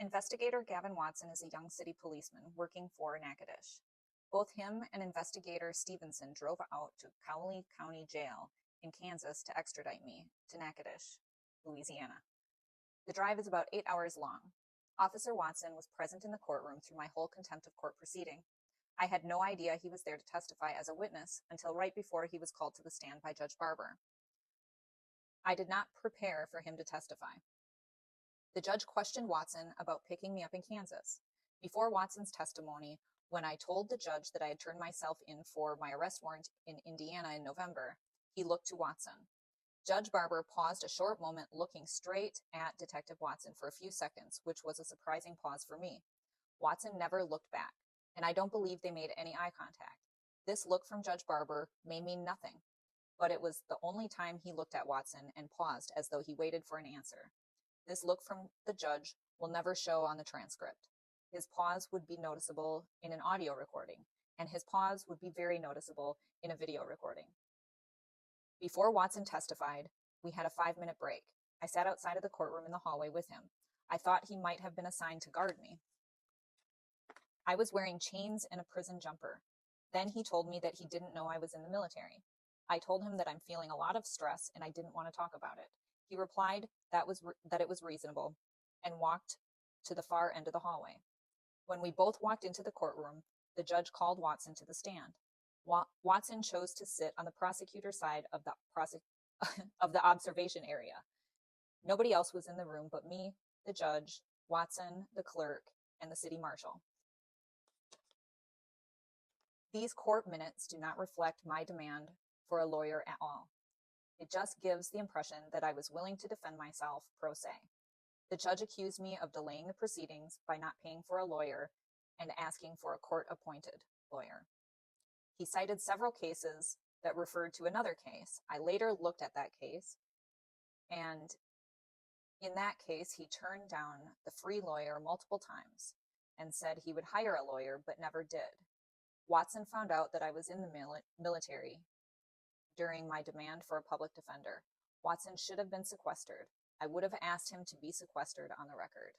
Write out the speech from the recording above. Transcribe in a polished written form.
Investigator Gavin Watson is a young city policeman working for Natchitoches. Both him and Investigator Stevenson drove out to Cowley County Jail in Kansas to extradite me to Natchitoches, Louisiana. The drive is about 8 hours long. Officer Watson was present in the courtroom through my whole contempt of court proceeding. I had no idea he was there to testify as a witness until right before he was called to the stand by Judge Barber. I did not prepare for him to testify. The judge questioned Watson about picking me up in Kansas. Before Watson's testimony, when I told the judge that I had turned myself in for my arrest warrant in Indiana in November, he looked to Watson. Judge Barber paused a short moment looking straight at Detective Watson for a few seconds, which was a surprising pause for me. Watson never looked back, and I don't believe they made any eye contact. This look from Judge Barber may mean nothing, but it was the only time he looked at Watson and paused as though he waited for an answer. This look from the judge will never show on the transcript. His pause would be noticeable in an audio recording, and his pause would be very noticeable in a video recording. Before Watson testified, we had a 5-minute break. I sat outside of the courtroom in the hallway with him. I thought he might have been assigned to guard me. I was wearing chains and a prison jumper. Then he told me that he didn't know I was in the military. I told him that I'm feeling a lot of stress and I didn't want to talk about it. He replied that it was reasonable and walked to the far end of the hallway. When we both walked into the courtroom, the judge called Watson to the stand. Watson chose to sit on the prosecutor's side of the observation area. Nobody else was in the room but me, the judge, Watson, the clerk, and the city marshal. These court minutes do not reflect my demand for a lawyer at all. It just gives the impression that I was willing to defend myself pro se. The judge accused me of delaying the proceedings by not paying for a lawyer and asking for a court-appointed lawyer. He cited several cases that referred to another case. I later looked at that case, and in that case, he turned down the free lawyer multiple times and said he would hire a lawyer, but never did. Watson found out that I was in the military during my demand for a public defender. Watson should have been sequestered. I would have asked him to be sequestered on the record.